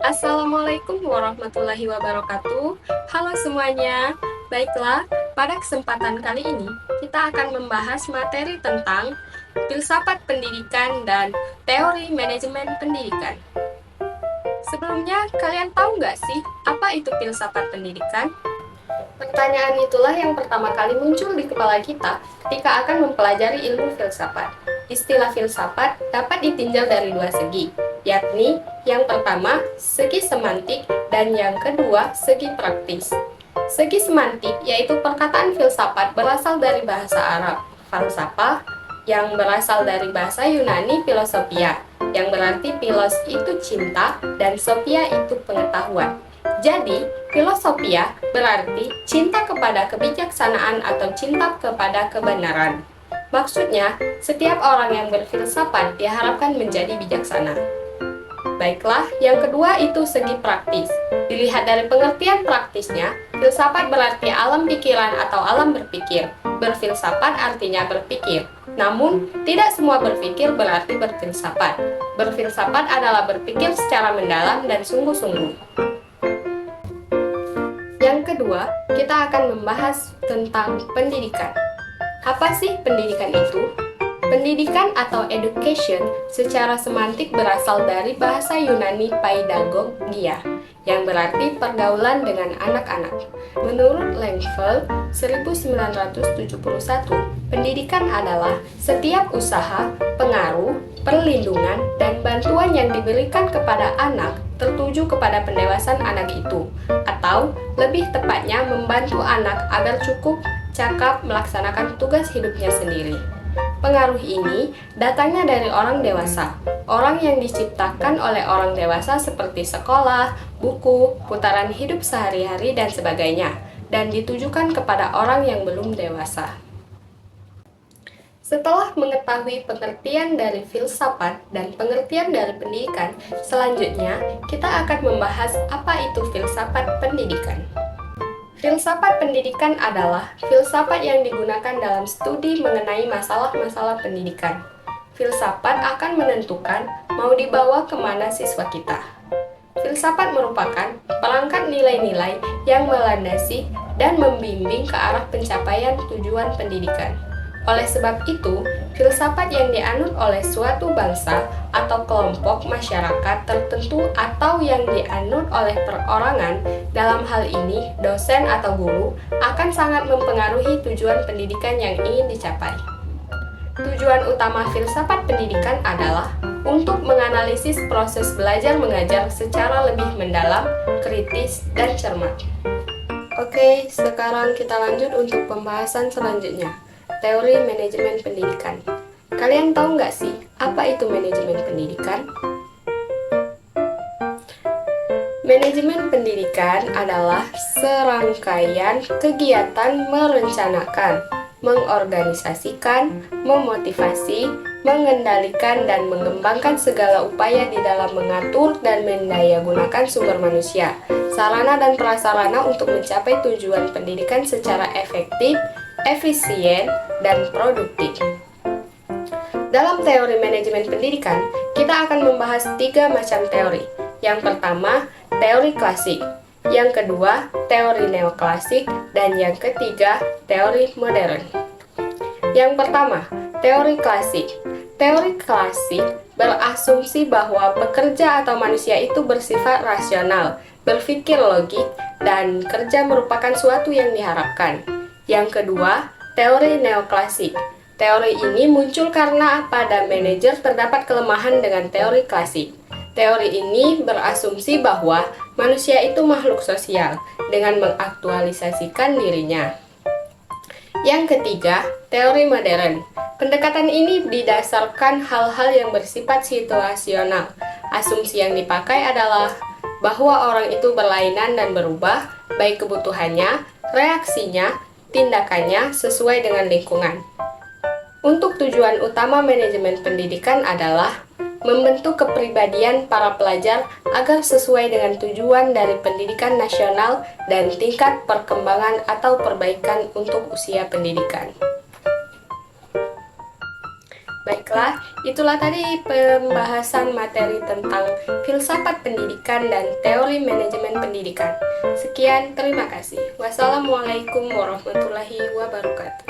Assalamualaikum warahmatullahi wabarakatuh. Halo semuanya. Baiklah, pada kesempatan kali ini kita akan membahas materi tentang filsafat pendidikan dan teori manajemen pendidikan. Sebelumnya, kalian tahu nggak sih apa itu filsafat pendidikan? Pertanyaan itulah yang pertama kali muncul di kepala kita ketika akan mempelajari ilmu filsafat. Istilah filsafat dapat ditinjau dari dua segi, yakni yang pertama segi semantik dan yang kedua segi praktis. Segi semantik yaitu perkataan filsafat berasal dari bahasa Arab, falsafah, yang berasal dari bahasa Yunani filosofia, yang berarti philos itu cinta dan sophia itu pengetahuan. Jadi, filosofia berarti cinta kepada kebijaksanaan atau cinta kepada kebenaran. Maksudnya, setiap orang yang berfilsafat diharapkan menjadi bijaksana. Baiklah, yang kedua itu segi praktis. Dilihat dari pengertian praktisnya, filsafat berarti alam pikiran atau alam berpikir. Berfilsafat artinya berpikir. Namun, tidak semua berpikir berarti berfilsafat. Berfilsafat adalah berpikir secara mendalam dan sungguh-sungguh. Yang kedua, kita akan membahas tentang pendidikan. Apa sih pendidikan itu? Pendidikan atau education secara semantik berasal dari bahasa Yunani paidagogia, yang berarti pergaulan dengan anak-anak. Menurut Langfeld 1971, pendidikan adalah setiap usaha, pengaruh, perlindungan, dan bantuan yang diberikan kepada anak tertuju kepada pendewasan anak itu, atau lebih tepatnya membantu anak agar cukup cakap melaksanakan tugas hidupnya sendiri. Pengaruh ini datangnya dari orang dewasa, orang yang diciptakan oleh orang dewasa seperti sekolah, buku, putaran hidup sehari-hari, dan sebagainya, dan ditujukan kepada orang yang belum dewasa. Setelah mengetahui pengertian dari filsafat dan pengertian dari pendidikan, selanjutnya kita akan membahas apa itu filsafat pendidikan. Filsafat pendidikan adalah filsafat yang digunakan dalam studi mengenai masalah-masalah pendidikan. Filsafat akan menentukan mau dibawa kemana siswa kita. Filsafat merupakan perangkat nilai-nilai yang melandasi dan membimbing ke arah pencapaian tujuan pendidikan. Oleh sebab itu, filsafat yang dianut oleh suatu bangsa atau kelompok masyarakat tertentu atau yang dianut oleh perorangan, dalam hal ini dosen atau guru, akan sangat mempengaruhi tujuan pendidikan yang ingin dicapai. Tujuan utama filsafat pendidikan adalah untuk menganalisis proses belajar mengajar secara lebih mendalam, kritis, dan cermat. Oke, sekarang kita lanjut untuk pembahasan selanjutnya. Teori manajemen pendidikan. Kalian tahu nggak sih, apa itu manajemen pendidikan? Manajemen pendidikan adalah serangkaian kegiatan merencanakan, mengorganisasikan, memotivasi, mengendalikan, dan mengembangkan segala upaya di dalam mengatur dan mendayagunakan sumber manusia, sarana dan prasarana untuk mencapai tujuan pendidikan secara efektif, efisien, dan produktif. Dalam teori manajemen pendidikan, kita akan membahas 3 macam teori. Yang pertama, teori klasik. Yang kedua, teori neoklasik. Dan yang ketiga, teori modern. Yang pertama, teori klasik. Teori klasik berasumsi bahwa pekerja atau manusia itu bersifat rasional, berpikir logik, dan kerja merupakan suatu yang diharapkan. Yang kedua, teori neoklasik. Teori ini muncul karena pada manajer terdapat kelemahan dengan teori klasik. Teori ini berasumsi bahwa manusia itu makhluk sosial dengan mengaktualisasikan dirinya. Yang ketiga, teori modern. Pendekatan ini didasarkan hal-hal yang bersifat situasional. Asumsi yang dipakai adalah bahwa orang itu berlainan dan berubah, baik kebutuhannya, reaksinya, tindakannya sesuai dengan lingkungan. Untuk tujuan utama manajemen pendidikan adalah membentuk kepribadian para pelajar agar sesuai dengan tujuan dari pendidikan nasional dan tingkat perkembangan atau perbaikan untuk usia pendidikan. Baiklah, itulah tadi pembahasan materi tentang filsafat pendidikan dan teori manajemen pendidikan. Sekian, terima kasih. Wassalamualaikum warahmatullahi wabarakatuh.